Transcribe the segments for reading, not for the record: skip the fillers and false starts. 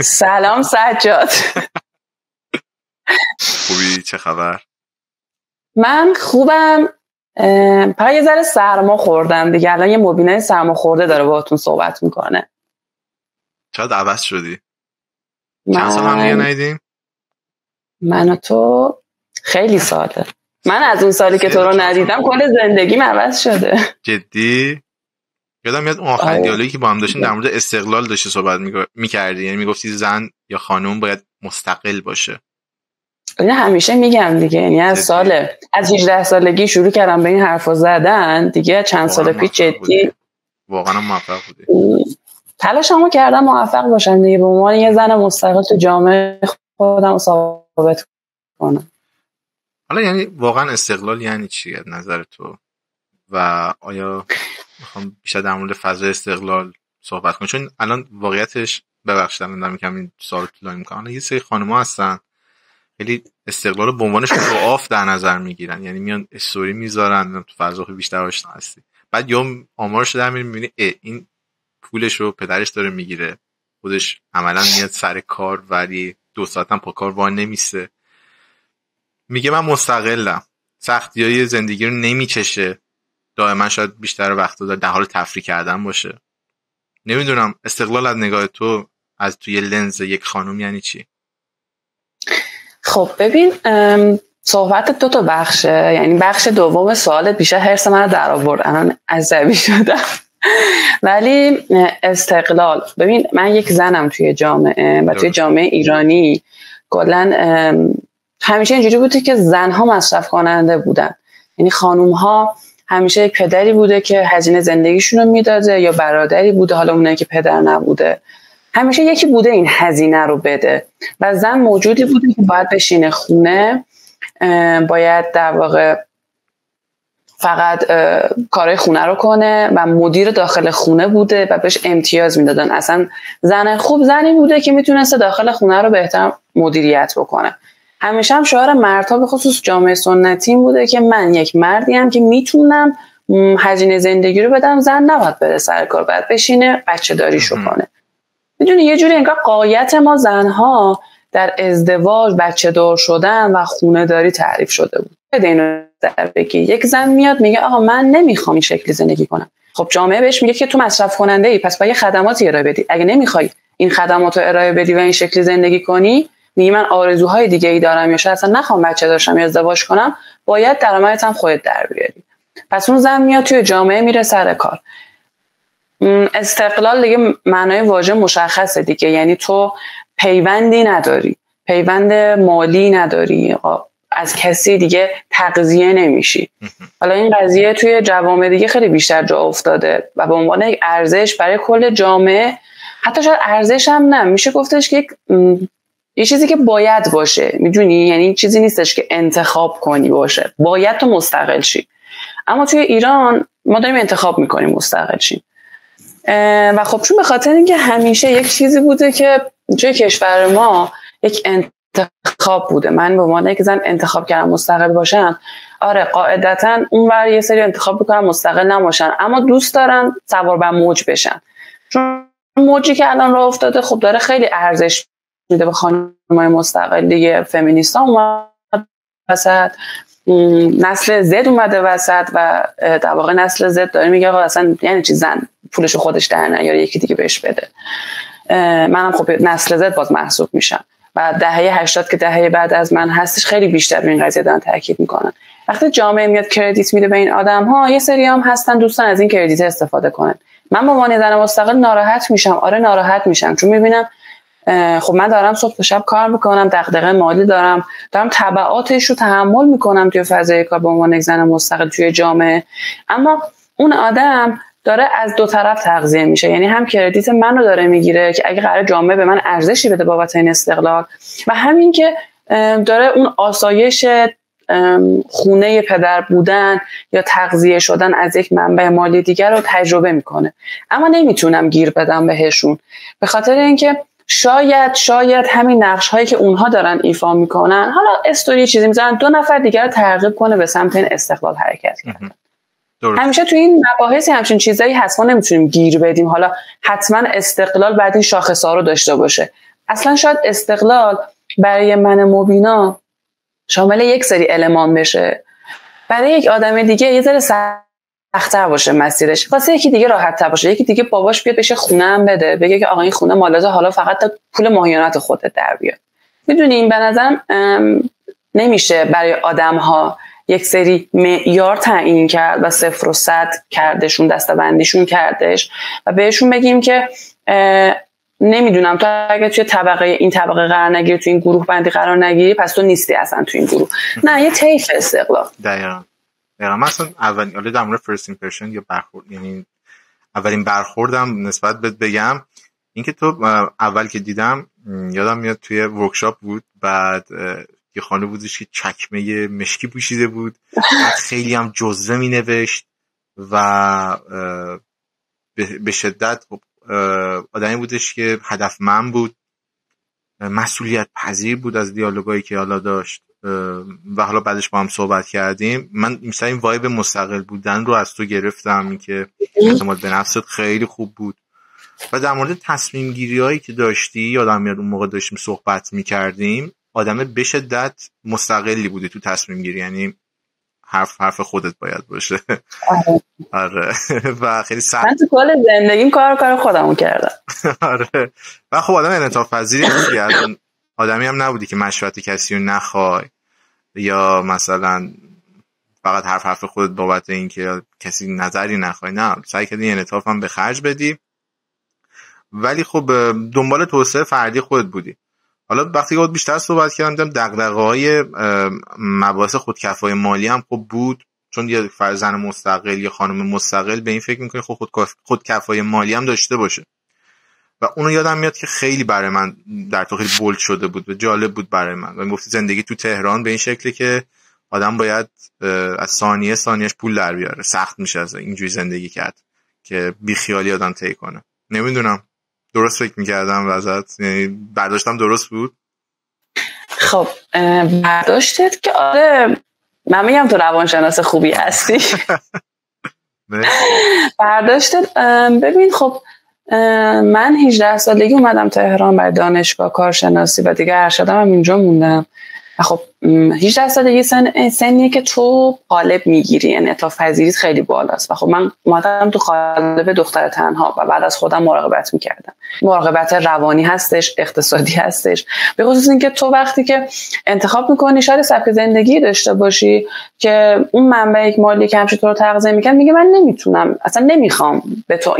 سلام سجاد. خوبی؟ چه خبر؟ من خوبم. فقط یه ذره سرما خوردم دیگه. الان یه مبینه سرما خورده داره باهاتون صحبت میکنه. چقدر عوض شدی؟ چند سال هم دیگه ندیدیم؟ من و تو خیلی ساله. من از اون سالی که تو رو ندیدم کل زندگیم عوض شده. جدی؟ یادم میاد اون آخرین دیالوگی که با هم داشتیم در مورد استقلال داشتی صحبت میکردی، یعنی میگفتی زن یا خانم باید مستقل باشه. اینو همیشه میگم دیگه، یعنی از 18 سالگی شروع کردم به این حرفا زدن دیگه. چند سال پیش جدی واقعا موفق بودی. تلاشمو کردم موفق باشم دیگه، به عنوان یه زن مستقل تو جامعه خودم ثابت کنم. حالا یعنی واقعا استقلال یعنی چی از نظر تو؟ و آیا میخوام بیشتر در مورد فضای استقلال صحبت کنم؟ چون الان واقعیتش، ببخشید الان دارم میگم این سوال طولانی میکنم، یه سری خانم‌ها هستن خیلی استقلال رو به عنوان شعاف در نظر میگیرن، یعنی میان استوری میذارن تو فضا بیشتر آشنا هستی، بعد یا آمارش در میبینی این پولش رو پدرش داره میگیره، خودش عملا میاد سر کار ولی 2 ساعت هم پا کار وای نمیسته، میگه من مستقلم، سختیای زندگی رو نمیچشه، دائما شاید بیشتر وقت رو در حال تفریح کردن باشه. نمیدونم استقلال از نگاه تو از توی لنز یک خانم یعنی چی؟ خب ببین، صحبت 2 تا بخشه، یعنی بخش دوم سوالت بیشتر حرص من رو در آورد، الان عصبی شدم. ولی استقلال، ببین من یک زنم توی جامعه و توی جامعه ایرانی کلاً همیشه اینجوری بوده که زنها مصرف کننده بودن، یعنی خانوم‌ها همیشه یک پدری بوده که هزینه زندگیشون رو میداده یا برادری بوده، حالا اونایی که پدر نبوده همیشه یکی بوده این هزینه رو بده و زن موجودی بوده که باید بشینه خونه، باید در واقع فقط کارهای خونه رو کنه و مدیر داخل خونه بوده و بهش امتیاز میدادن. اصلا زن خوب زنی بوده که میتونسته داخل خونه رو بهتر مدیریت بکنه. همیشه هم شعار مردها به خصوص جامعه سنتی این بوده که من یک مردیم که میتونم هزینه زندگی رو بدم، زن نباید بره سر کار، باید بشینه بچه داریشو کنه. میدونی یه جوری انگار قایت ما زنها در ازدواج، بچه دار شدن و خونه داری تعریف شده بود. اینو بگی یک زن میاد میگه آقا من نمیخوام این شکلی زندگی کنم، خب جامعه بهش میگه که تو مصرف کننده ای، پس باید خدماتی ارائه بدی. اگه نمیخوای این خدمات رو ارائه بدی و این شکلی زندگی کنی، میگی من آرزوهای دیگه ای دارم یا شاید اصلا نخوام بچه داشتم یا ازدواج کنم، باید درآمدت هم خودت در بیاری. پس اون زن میاد توی جامعه میره سر کار. استقلال دیگه معنای واژه مشخصه دیگه، یعنی تو پیوندی نداری، پیوند مالی نداری، از کسی دیگه تغذیه نمیشی. حالا این قضیه توی جوامع دیگه خیلی بیشتر جا افتاده و به عنوان یک ارزش برای کل جامعه، حتی شاید ارزش هم نه، میشه گفتش که یه چیزی که باید باشه، میدونی، یعنی چیزی نیستش که انتخاب کنی باشه، باید تو مستقل شی. اما توی ایران ما داریم انتخاب میکنیم مستقل شیم و خب چون به خاطر اینکه همیشه یک چیزی بوده که توی کشور ما یک انتخاب بوده، من به عنوان یک زن انتخاب کردم مستقل باشم، آره قاعدتاً اونور یه سری انتخاب بکنن مستقل نباشن، اما دوست دارن سوار بر موج بشن، چون موجی که الان راه افتاده خب داره خیلی ارزش میده به خانم‌های مستقل دیگه. فمینیستا اومد وسط، نسل زد اومده وسط و در واقع نسل زد داره میگه آقا اصلا یعنی چی زن پولشو خودش در نیاره یکی دیگه بهش بده. منم خب نسل زد باز محسوب میشم و دهه 80 که دهه بعد از من هستش خیلی بیشتر به این قضیه دارن تاکید میکنن. وقتی جامعه میاد کردیت میده به این آدم‌ها، یه سری هم هستن دوستان از این کردیت استفاده کنن. من به عنوان زن مستقل ناراحت میشم، آره ناراحت میشم، چون میبینم خب من دارم صبح تا شب کار میکنم، دغدغه مالی دارم تبعاتش رو تحمل میکنم توی فضای کار به عنوان یک زن مستقل توی جامعه، اما اون آدم داره از 2 طرف تغذیه میشه، یعنی هم کردیت منو داره میگیره که اگه قرار جامعه به من ارزشی بده بابت این استقلال، و همین که داره اون آسایش خونه پدر بودن یا تغذیه شدن از یک منبع مالی دیگر رو تجربه میکنه. اما نمیتونم گیر بدم بهشون، به خاطر اینکه شاید همین نقش هایی که اونها دارن ایفا میکنن، حالا استوری چیزی میذارن 2 نفر دیگر رو ترغیب کنه به سمت این استقلال حرکت کردن. همیشه تو این مباحثی همچین چیزایی هست، ما نمیتونیم گیر بدیم حالا حتما استقلال بعد این شاخص‌ها رو داشته باشه. اصلا شاید استقلال برای من مبینا شامل یک سری المان بشه، برای یک آدم دیگه یه ذره سخت‌تر باشه مسیرش، واسه یکی دیگه راحت‌تر باشه. یکی دیگه باباش بیاد بشه خونه هم بده، بگه که آقا این خونه مالته، حالا فقط پول ماهیانت خودت در بیاد. میدونین به نظرم نمیشه برای آدم‌ها یک سری معیار تعیین کرد و 0 و 100 کردشون، دسته‌بندیشون کردش و بهشون بگیم که نمیدونم تو اگه توی طبقه این طبقه قرار نگیری، تو این گروه بندی قرار نگیری، پس تو نیستی اصلا تو این گروه. نه، یه طیف استقلال. دقیقاً مثلا اولین در مورد فرست ایمپرشن یا برخورد، یعنی اولین برخوردم نسبت بهت بگم اینکه تو اول که دیدم یادم میاد توی ورکشاپ بود، بعد یه خانه بودش که چکمه مشکی پوشیده بود، خیلی هم جزوه می نوشت و به شدت آدمی بودش که هدفمند بود، مسئولیت پذیر بود از دیالوگایی که حالا داشت و حالا بعدش با هم صحبت کردیم. من مثلا این وایب مستقل بودن رو از تو گرفتم، این که اعتماد به نفست خیلی خوب بود. و در مورد تصمیم گیری هایی که داشتی یادم میاد اون موقع داشتیم صحبت میکردیم، آدم به شدت مستقلی بودی تو تصمیم گیری، یعنی حرف خودت باید باشه. آره و خیلی سخت. من تو کل زندگیم کار خودمو کردم. آره و خب آدم انعطاف پذیری بودی، آدمی هم نبودی که مشورت کسی رو نخوای یا مثلا فقط حرف خودت بابت این که کسی نظری نخوای، نه، سعی کردی انعطاف هم به خرج بدی، ولی خب دنبال توسعه فردی خودت بودی. حالا وقتی که بیشتر صحبت کردم دغدغه‌های مباحث خودکفایی مالی هم خب بود، چون یه زن مستقل یا خانم مستقل به این فکر میکنه خب خودکفایی مالی هم داشته باشه و اونو یادم میاد که خیلی برای من در تو خیلی بولد شده بود و جالب بود برای من. و گفتی زندگی تو تهران به این شکلی که آدم باید از ثانیهش پول در بیاره، سخت میشه از اینجوری زندگی کرد که بیخیالی آدم طی کنه. نمیدونم درست فکر میکردم واسط، یعنی برداشتم درست بود؟ خب برداشتت که آره، من میگم تو روانشناس خوبی هستی. برداشتت ببین، خب من 18 سالگی اومدم تهران برای دانشگاه کارشناسی و دیگه ارشدم هم اینجا موندم. خب 18 سالگی سنیه که تو قالب میگیری، یعنی انعطاف پذیریت خیلی بالاست و خب من اومدم تو قالب دختر تنها و بعد از خودم مراقبت میکردم. مراقبت روانی هستش، اقتصادی هستش، به خصوص این که تو وقتی که انتخاب میکنی شاید سبک زندگی داشته باشی که اون منبع یک مالی که همش تو رو تغذیه میکنه، میگه من نمیتونم، اصلا نمیخوام به تو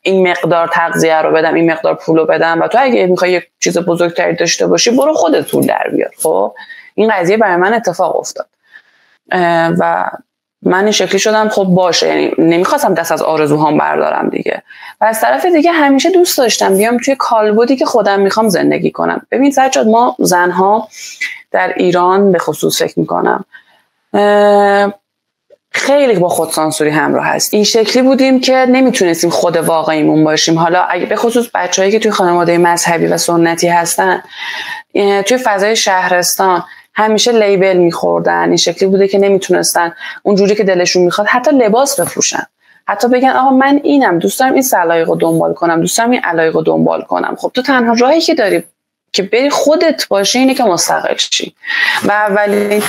این مقدار تغذیه رو بدم، این مقدار پول رو بدم و تو اگه میخوای یک چیز بزرگتری داشته باشی برو خودت پول در بیار. خب این قضیه برای من اتفاق افتاد و من این شکلی شدم خب باشه، یعنی نمیخواستم دست از آرزوهام بردارم دیگه. و از طرف دیگه همیشه دوست داشتم بیام توی کالبدی که خودم میخوام زندگی کنم. ببین سجاد، ما زنها در ایران به خصوص فکر میکنم خیلی با خودسانسوری همراه هست. این شکلی بودیم که نمیتونستیم خود واقعیمون باشیم. حالا اگه به خصوص بچه‌هایی که توی خانواده مذهبی و سنتی هستن، توی فضای شهرستان همیشه لیبل میخوردن. این شکلی بوده که نمیتونستن اونجوری که دلشون میخواد حتی لباس بپوشن، حتی بگن آقا من اینم، دوست دارم این سلایق رو دنبال کنم، دوست دارم این علایق رو دنبال کنم. خب تو تنها راهی که داری که بری خودت باشی اینه که مستقل شی. و اولین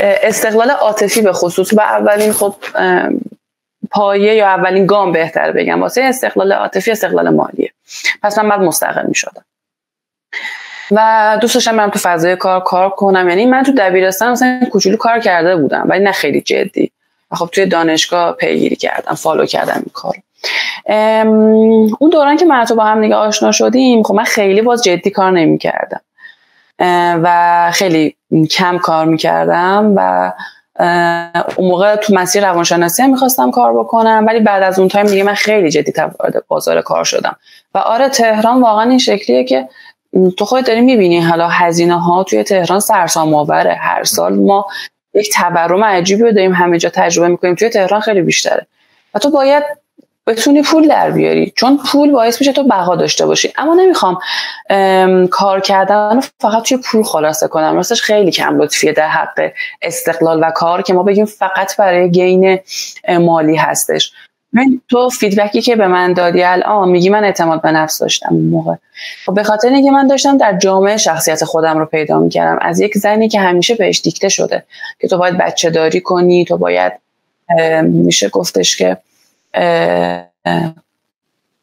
استقلال عاطفی به خصوص و اولین خب پایه یا اولین گام بهتر بگم واسه استقلال عاطفی استقلال مالیه. پس من بعد مستقل میشدم و دوست داشتم برم تو فضای کار کنم. یعنی من تو دبیرستان مثلا کوچولو کار کرده بودم ولی نه خیلی جدی. خب توی دانشگاه پیگیری کردم، فالو کردم این کارو. اون دوران که من تو با هم دیگه آشنا شدیم، خب من خیلی باز جدی کار نمی‌کردم و خیلی کم کار می‌کردم و اون موقع تو مسیر روانشناسی هم می‌خواستم کار بکنم، ولی بعد از اون تایم دیگه من خیلی جدی وارد بازار کار شدم. و آره تهران واقعا این شکلیه که تو خودت داری می‌بینی حالا هزینه‌ها توی تهران سرسام‌آوره. هر سال ما یک تورم عجیبی رو داریم همه جا تجربه می‌کنیم، توی تهران خیلی بیشتره و تو باید بتونی پول در بیاری، چون پول باعث میشه تو بقا داشته باشی. اما نمیخوام کار کردن فقط توی پول خلاصه کنم، راستش خیلی کم لطفیه در حق استقلال و کار که ما بگیم فقط برای گین مالی هستش. تو فیدبکی که به من دادی الان میگی من اعتماد به نفس داشتم اون موقع. خب به خاطر اینکه من داشتم در جامعه شخصیت خودم رو پیدا میکردم از یک زنی که همیشه بهش دیکته شده که تو باید بچه داری کنی، تو باید میشه گفتش که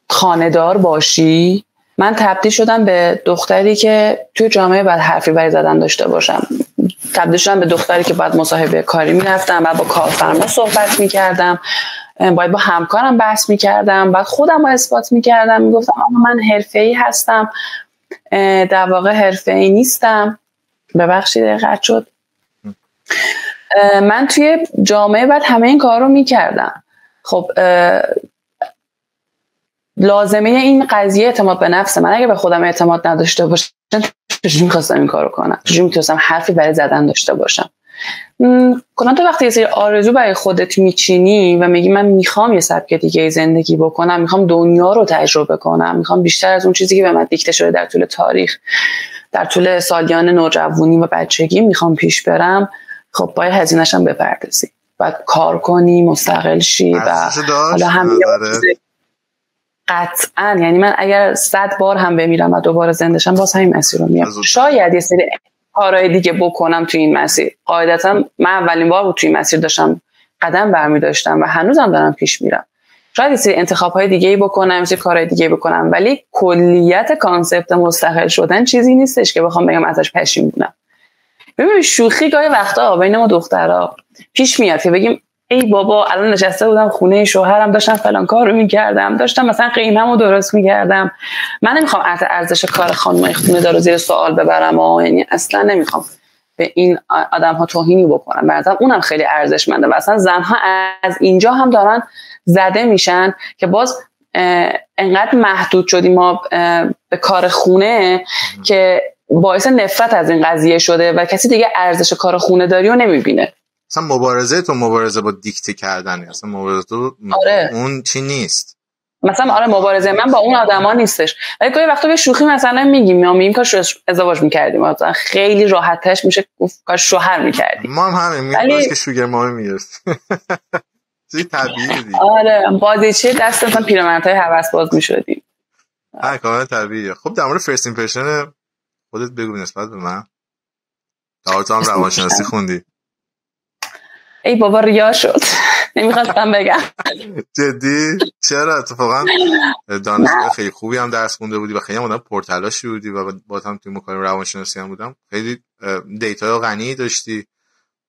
خانه‌دار باشی. من تبدیل شدم به دختری که توی جامعه باید حرفی برای زدن داشته باشم، تبدیل شدم به دختری که باید مصاحبه کاری میرفتم، باید با کارفرما صحبت میکردم، باید با همکارم بحث میکردم، باید خودم رو اثبات میکردم، میگفتم من حرفه‌ای هستم، در واقع حرفه‌ای نیستم. ببخشید قطع شد. من توی جامعه باید همه این کار رو میکردم. خب لازمه این قضیه اعتماد به نفسه. من اگه به خودم اعتماد نداشته باشم چجوری میخواستم این کار رو کنم؟ چجوری میتونستم حرفی برای زدن داشته باشم؟ کنم تو وقتی یه سری آرزو برای خودت میچینی و میگی من میخوام یه سبک دیگه زندگی بکنم، میخوام دنیا رو تجربه کنم، میخوام بیشتر از اون چیزی که به من دیکته شده در طول تاریخ، در طول سالیان نوجوانی و بچگی میخوام پیش برم، خب باید هزینه‌شم بپردازی، باید کار کنی، مستقل شی و حالا هم قطعا، یعنی من اگر 100 بار هم بمیرم و دوباره زنده شم باز همین مسیر رو میام. شاید یه سری کارهای دیگه بکنم تو این مسیر. قاعدتا من اولین بار بود تو این مسیر داشتم قدم برمی داشتم و هنوزم دارم پیش میرم. شاید یه سری انتخاب‌های دیگه‌ای بکنم، یه سری کارهای دیگه بکنم، ولی کلیت کانسپت مستقل شدن چیزی نیستش که بخوام بگم ازش پشیمونم. ببین شوخی گاهی وقتا بین ما دخترها پیش میاد که بگیم ای بابا الان نشسته بودم خونه شوهرم داشتم فلان کارو میکردم، داشتم مثلا قیممو درست میکردم. من نمیخوام ارزش کار خانمای خونه دار رو زیر سوال ببرم، یعنی اصلا نمیخوام به این آدم ها توهینی بکنم، بعضا اونم خیلی ارزشمنده و اصلا زنها از اینجا هم دارن زده میشن که باز انقدر محدود شدیم ما به کار خونه که باعث نفرت از این قضیه شده و کسی دیگه ارزش کار خونه داری رو نمیبینه. اصلا مبارزه با دیکته کردن، اصلا مبارزه تو آره. اون چی نیست. مثلا مبارزه من با اون آدما نیستش. ولی گاهی وقتا به شوخی مثلا میگیم کاش ازدواج می‌کردیم، مثلا خیلی راحتش میشه گفت کاش شوهر می‌کردیم. ما هم همین میگیم که شوگر مامی میرسه. چیزی طبیعیه دیگه. آره بازیچه دست مثلا پیرمردهای هوس باز می‌شدیم. کاملا طبیعیه. خب در مورد فرست ایمپرشن خودت بگو نسبت به من. تو هم روانشناسی خوندی. ای بابا ریا شد. نمیخواستم بگم. جدی؟ چرا؟ اتفاقا دانشگاه خیلی خوبی هم درس خونده بودی و خیلی هم آدم پرتلاشی بودی و با هم توی مکالمه روانشناسی هم بودم. خیلی دیتا غنی داشتی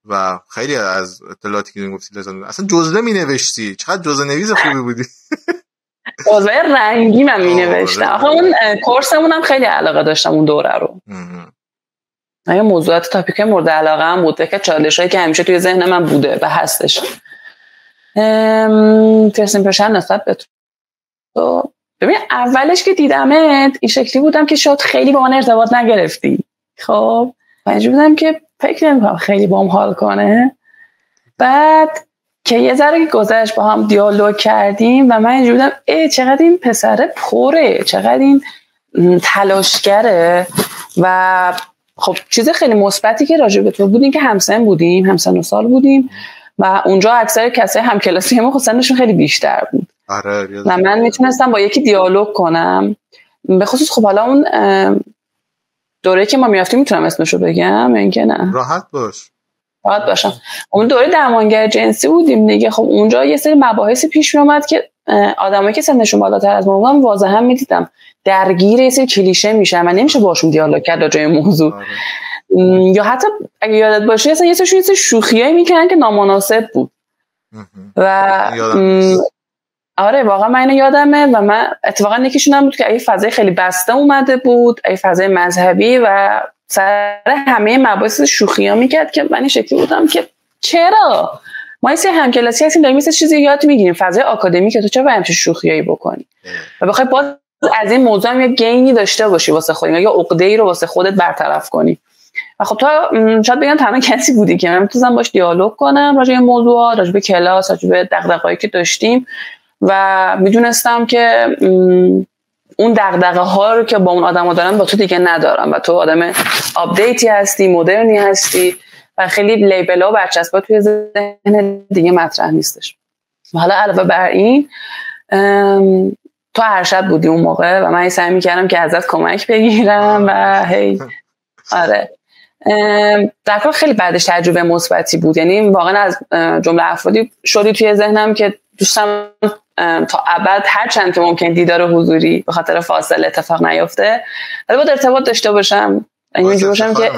و خیلی از اطلاعاتی که گفتی لازم بود. اصلا جزوه می‌نوشتی. چقدر جزوه نویس خوبی بودی. جزوه رنگی من می‌نوشتم. آخه اون کورسمون هم خیلی علاقه داشتم اون دوره رو. آیا موضوعات تاپیک مورد علاقه هم بوده که چالشایی که همیشه توی ذهن من بوده و هستش. فرست ایمپرشن نسبت به تو ببین اولش که دیدمت این شکلی بودم که شاید خیلی با من ارتباط نگرفتی. خب مجبور بودم که فکر نمی‌کنم خیلی باهم حال کنه. بعد که یه ذره گذشت با هم دیالوگ کردیم و من مجبور بودم چقدر این پسره پره، چقدر این تلاشگره. و خب چیز خیلی مثبتی که راجع به تو بود این که همسن بودیم، همسن و سال بودیم و اونجا اکثر کسای همکلاسی ما سنشون خیلی بیشتر بود. آره و من میتونستم با یکی دیالوگ کنم. به خصوص خب حالا اون دوره که ما میرفتیم میتونم اسمشو بگم اینکه نه؟ راحت باشم. اون دوره درمانگر جنسی بودیم دیگه. خب اونجا یه سری مباحثی پیش میومد که آدمایی که سنشون بالاتر از ما بودن واضحا میدیدم درگیر یه سری کلیشه میشن و نمیشه باشون دیالوگ کرد راجع به موضوع. یا حتی اگه یادت باشه اصلا یه سری شوخیایی میکنن که نامناسب بود. و آره واقعا من اینو یادمه و من اتفاقا یکیشون هم بود که یه فضای خیلی بسته اومده بود، یه فضای مذهبی و سر همه مباحث شوخی‌ها میکرد که من این شکلی بودم که چرا ما یه سری همکلاسی هستیم داریم مثل چیزی یاد میگیریم فضای آکادمیکه، تو چرا باید همچین شوخیایی بکنی و بخوای باز از این موضوع هم یه گینی داشته باشی واسه خودت یا عقده‌ای رو واسه خودت برطرف کنی. و خب تا شاید بگم تنها کسی بودی که من میتونم باش دیالوگ کنم راجع به موضوعات، راجع به کلاس، راجع به دغدغه‌ای که داشتیم و میدونستم که اون دغدغه ها رو که با اون آدما دارن با تو دیگه ندارم و تو آدم آپدیتی هستی، مدرنی هستی و خیلی لیبل ها و برچسبا توی ذهن دیگه مطرح نیستش. حالا علاوه بر این تو ارشد بودی اون موقع و من سعی میکردم که ازت کمک بگیرم و هی آره در کل خیلی بعدش تجربه مثبتی بود. یعنی واقعا از جمله افرادی شدی توی ذهنم که دوستم تا ابد هر چند که ممکن دیدار حضوری به خاطر فاصله اتفاق نیفته ولی باید ارتباط داشته باشم، اینجوری باشم که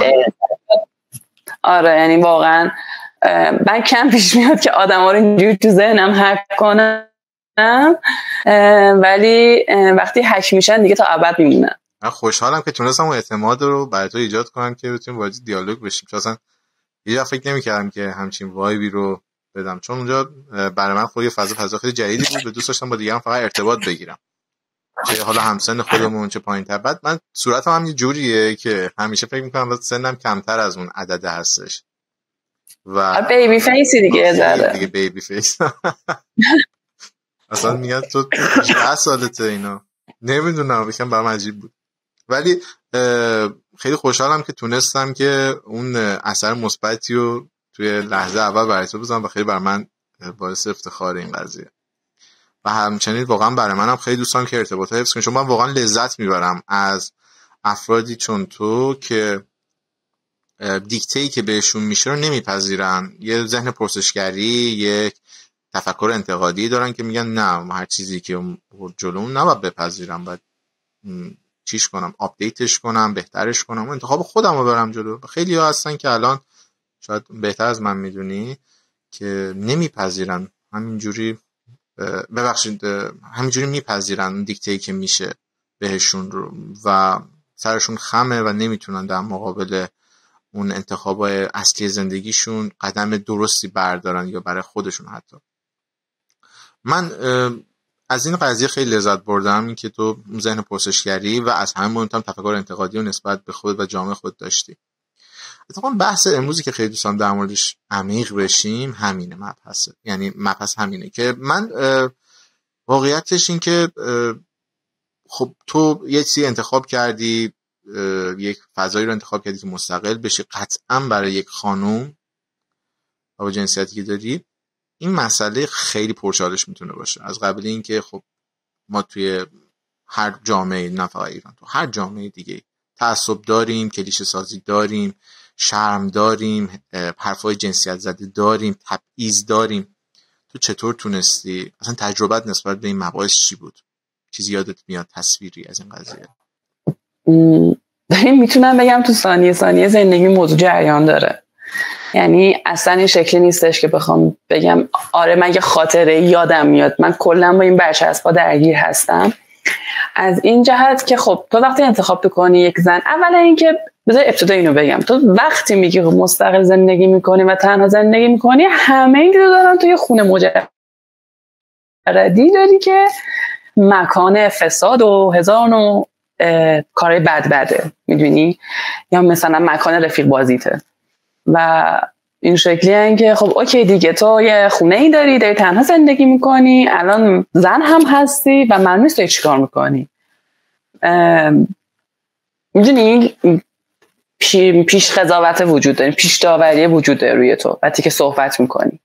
آره یعنی واقعا من کم پیش میاد که آدما رو اینجوری تو ذهنم هک کنم ولی وقتی هک میشن دیگه تا ابد میمونن. من خوشحالم که تونستم اون اعتماد رو برای تو ایجاد کنم که بتونیم وارد دیالوگ بشیم، چون اصلا یه فکر نمی‌کردم که همچین وایبی رو بدم، چون اونجا برای من خود یه فضا خیلی جدیدی بود و دوست داشتم با دیگران فقط ارتباط بگیرم، چه حالا همسن خودمون چه پایین‌تر. بعد من صورتم هم یه جوریه که همیشه فکر می‌کنم واسه سنم کمتر از اون عدد هستش و بیبی فیسی دیگه دیگه بیبی فیس اصلا میگن تو 10 سالته اینا، نمیدونم بگم برام عجیب بود. ولی خیلی خوشحالم که تونستم که اون اثر مثبتی رو توی لحظه اول برای تو بزنم و خیلی برای من باعث افتخار این قضیه و همچنین واقعا برای منم خیلی دوست دارم که ارتباطات حفظ کنم، چون من واقعا لذت میبرم از افرادی چون تو که دیکته‌ای که بهشون میشه رو نمیپذیرن، یه ذهن پرسشگری، یک تفکر انتقادی دارن که میگن نه هر چیزی که جلوم نباید بپذیرم، باید چیش کنم، آپدیتش کنم، بهترش کنم، انتخاب خودم رو برم جلو. خیلی ها هستن که الان شاید بهتر از من میدونی که نمیپذیرن همینجوری، ببخشید همینجوری میپذیرن اون دیکته‌ای که میشه بهشون رو و سرشون خمه و نمیتونن در مقابل اون انتخابای اصلی زندگیشون قدم درستی بردارن یا برای خودشون. حتی من از این قضیه خیلی لذت بردم، این که تو ذهن پرسشگری و از همه مهمتر تفکر انتقادی و نسبت به خود و جامعه خود داشتی. اتفاقا بحث امروزی که خیلی دوستم در موردش عمیق بشیم همینه، مبحثه، یعنی مبحث همینه که من واقعیتش این که خب تو یه چیزی انتخاب کردی، یک فضایی رو انتخاب کردی که مستقل بشی، قطعا برای یک خانوم با جنسیتی که داری این مسئله خیلی پرچالش میتونه باشه. از قبل این که خب ما توی هر جامعه، نه فقط ایران، تو هر جامعه دیگه تعصب داریم، کلیشه سازی داریم، شرم داریم، حرفای جنسیت زده داریم، تبعیض داریم. تو چطور تونستی اصلا تجربت نسبت به این مباحث چی بود؟ چیزی یادت میاد تصویری از این قضیه؟ میتونم بگم تو ثانیه زندگی موضوع جریان داره، یعنی اصلا این شکلی نیستش که بخوام بگم آره من یه خاطره یادم میاد. من کلا با این برچسب‌ها درگیر هستم از این جهت که خب تو وقتی انتخاب بکنی یک زن، اولا اینکه بذار ابتدا اینو بگم، تو وقتی میگی مستقل زندگی میکنی و تنها زندگی میکنی، همه این رو دارن توی خونه مجردی داری که مکان فساد و هزار و کارهای بده میدونی، یا مثلا مکان رفیق بازیته و این شکلی هن که خب اوکی دیگه تو یه خونه ای داری تنها زندگی میکنی، الان زن هم هستی و معلوم نیست تو چی کار میکنی. میدونی پیش قضاوت وجود داری، پیش داوری وجود داره روی تو وقتی که صحبت میکنی.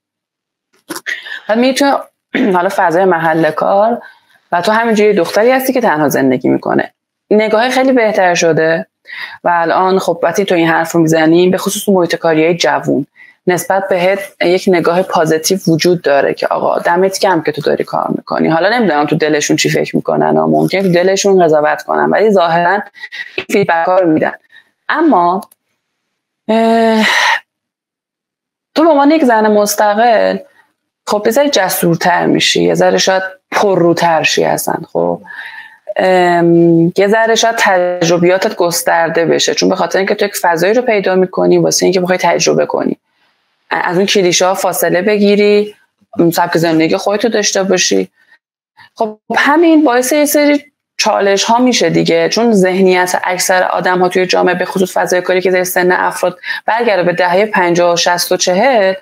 بعد میتونی حالا فضای محل کار و تو همینجوری دختری هستی که تنها زندگی میکنه، نگاه خیلی بهتر شده و الان خب وقتی تو این حرف رو میزنیم به خصوص محیط کاریای جوون نسبت بهت یک نگاه پازیتیو وجود داره که آقا دمت گرم که تو داری کار میکنی. حالا نمیدونم تو دلشون چی فکر میکنن، ممکنه تو دلشون قضاوت کنن ولی ظاهرا فیدبک ها رو میدن. اما تو به عنوان یک زن مستقل خب یه ذره جسورتر میشی، یه ذره شاید پرروتر شی اصلا، خب یه ذره شاید تجربیاتت گسترده بشه، چون به خاطر اینکه تو یک فضایی رو پیدا میکنی واسه اینکه بخوای تجربه کنی، از اون کلیشه ها فاصله بگیری، سبک زندگی خودتو داشته باشی. خب همین باعث یه سری چالش ها میشه دیگه، چون ذهنیت اکثر آدم ها توی جامعه به خصوص فضای کاری که در سن افراد برگرده به دهه 50 60 و 40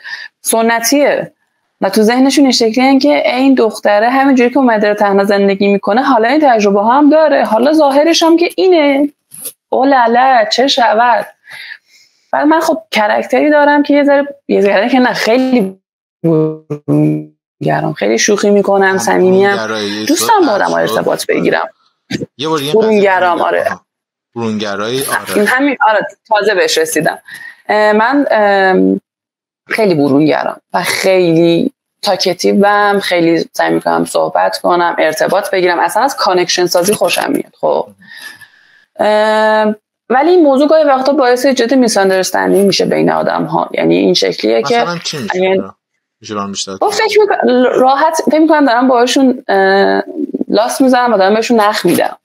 سنتیه و تو ذهنشون این شکلیه که این دختره همینجوری که اومده رو تنها زندگی میکنه حالا این تجربه ها هم داره، حالا ظاهرش هم که اینه، اولالا چه شود. بعد من خب کرکتری دارم که یه ذره که نه خیلی گرام، خیلی شوخی میکنم، صمیمیم، دوستم با آدم ارتباط بگیرم. برونگرام. آره برونگرایی. آره همین. آره تازه بهش رسیدم. من خیلی برونگرام و خیلی تاکتیوم، خیلی سعی میکنم صحبت کنم، ارتباط بگیرم، اصلا از کانکشن سازی خوشم میاد. خب ولی این موضوع گاهی وقتا باعث ایجاد میس‌اندرستندینگ میشه بین آدم ها. یعنی این شکلیه که مثلا چی میشه؟ راحت فکر میکنم دارم باهاشون لاس میزنم و دارم بهشون نخ میدم.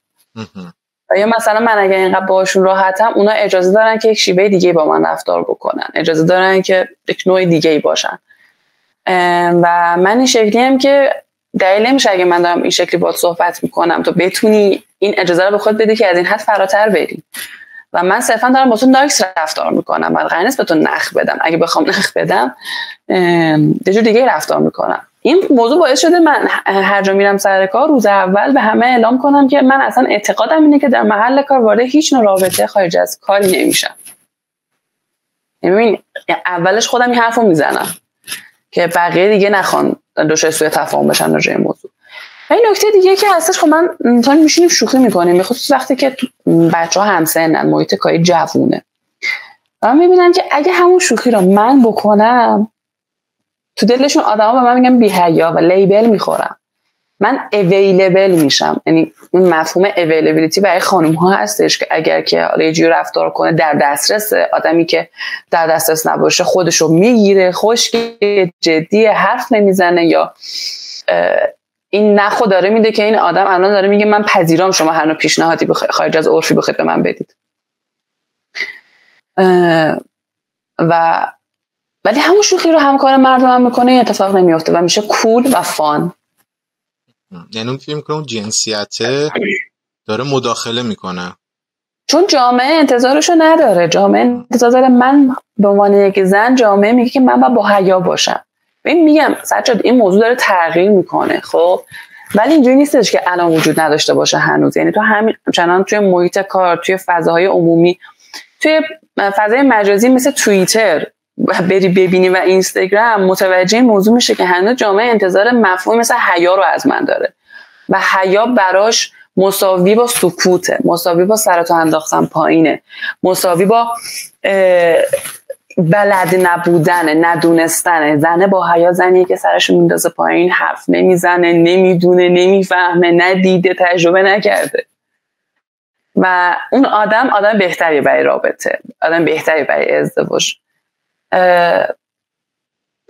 یا مثلا من اگه اینقدر باهاشون راحتم، اونا اجازه دارن که یک شیوه دیگه با من رفتار بکنن، اجازه دارن که یک نوع دیگه باشن. و من این شکلی هم که دلیل نمیشه اگه من دارم این شکلی باهات صحبت میکنم تو بتونی این اجازه رو به خود بدی که از این حد فراتر بری. و من صرفا دارم با تو ناکس رفتار میکنم، من قرار نیست به تو نخ بدم. اگه بخوام نخ بدم یه جور دیگه رفتار میکنم. این موضوع باعث شده من هر جا میرم سر کار روز اول به همه اعلام کنم که من اصلا اعتقادم اینه که در محل کار وارد هیچ نوع رابطه خارج از کاری نمیشم. ببین اولش خودم این حرفو میزنم که بقیه دیگه نخوان دوش سوء تفاهم بشن راجع به موضوع. این نکته دیگه که هستش، خب من مثلا میشینیم شوخی میکنیم، بخصوص وقتی که بچه‌ها همسنن، محیط کاری جوونه، و من میبینم که اگه همون شوخی رو من بکنم تو دلشون آدما به من میگن بی‌حیا و لیبل میخورم. من اویلیبل میشم. یعنی اون مفهوم اویلیبیلیتی برای خانم ها هستش که اگر که یه جوری رفتار کنه در دسترس، آدمی که در دسترس نباشه خودشو میگیره، خشک، جدی، حرف نمیزنه، یا این نخو داره میده که این آدم الان داره میگه من پذیرام شما هر نوع پیشنهادی خارج از عرفی بخواید به من بدید. ولی همون شوخی رو همکار مردم هم میکنه، این اتفاق نمیفته و میشه کول و فان. یعنی اون فکر میکنم جنسیت داره مداخله میکنه، چون جامعه انتظارشو نداره. جامعه انتظار داره من به عنوان یک زن، جامعه میگه که من باید با حیا باشم. ببین میگم سجاد این موضوع داره تغییر میکنه، خب ولی اینجوری نیستش که الان وجود نداشته باشه هنوز. یعنی تو همین چنان توی محیط کار، توی فضاهای عمومی، توی فضای مجازی مثل توییتر بری ببینی و اینستاگرام، متوجه این موضوع میشه که هنوز جامعه انتظار مفهوم مثل حیا رو از من داره و حیا براش مساوی با سکوته، مساوی با سرتو انداختن پایینه، مساوی با بلد نبودن، ندونستن. زنه با حیا زنیه که سرشو میندازه پایین، حرف نمیزنه، نمیدونه، نمیفهمه، ندیده، تجربه نکرده. و اون آدم بهتری برای رابطه، آدم بهتری برای ازدواج.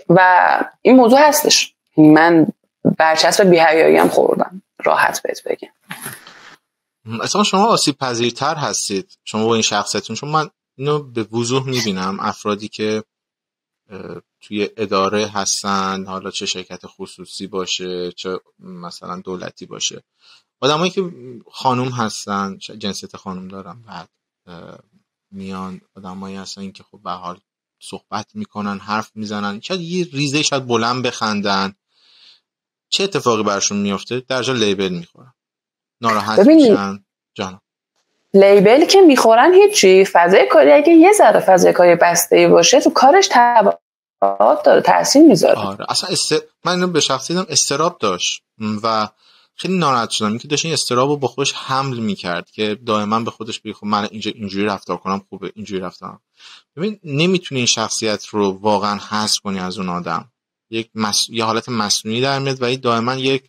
و این موضوع هستش. من برچسب بی‌حیایی هم خوردم، راحت بهت بگم. اصلا شما آسیب پذیرتر هستید شما با این شخصیتون، چون من اینو به وضوح میبینم افرادی که توی اداره هستن، حالا چه شرکت خصوصی باشه چه مثلا دولتی باشه، آدمایی که خانم هستن، جنسیت خانم دارن، بعد میان آدمایی هستن که خب به حال صحبت میکنن، حرف میزنن، شاید یه ریزه شاید بلند بخندن، چه اتفاقی برشون میفته؟ در جا لیبل میخورن، ناراحت میشن. جان لیبل که میخورن هیچی. فضای کاری اگه یه ذره فضای کاری بسته‌ای باشه تو کارش تبعات داره، تاثیر میذاره. آره اصلا من اینو به شخصی دیدم استراب داشت و خیلی ناراحت شدم اینکه داشت این استرابو با خودش حمل میکرد که دائما به خودش بگه خب من اینجوری رفتار کنم خوبه، اینجوری رفتار. ببین نمیتونی این شخصیت رو واقعا حذف کنی از اون آدم. یه حالت مصنوعی در میاد و دائما یک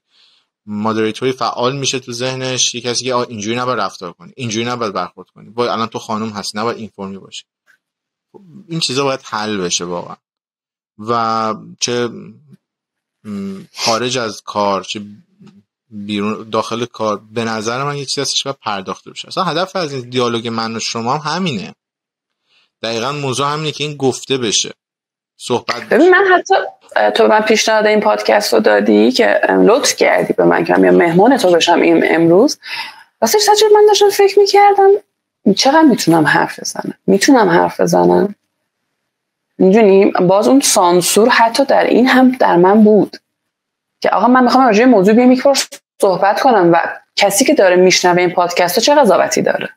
مادریتوری فعال میشه تو ذهنش، یک کسی که اینجوری نباید رفتار کنی، اینجوری نباید برخورد کنی، وای الان تو خانم هستی نباید این فرمی باشی. این چیزا باید حل بشه واقعا. و چه خارج از کار چه بیرون داخل کار، به نظر من یه چیزی هستش که پرداخته بشه. اصلا هدف از این دیالوگ من و شما هم همینه، دقیقاً موضوع همینه که این گفته بشه، صحبت بشه. ببین من حتی تو من پیشنهاد این پادکست رو دادی که لطف کردی به من که من مهمان تو بشم این امروز، واسه سجاد من داشتم فکر میکردم چقدر میتونم حرف بزنم. میدونی باز اون سانسور حتی در این هم در من بود که آقا من میخوام راجع به موضوع بیام یک بار صحبت کنم و کسی که داره میشنوه این پادکست رو چه قضاوتی داره.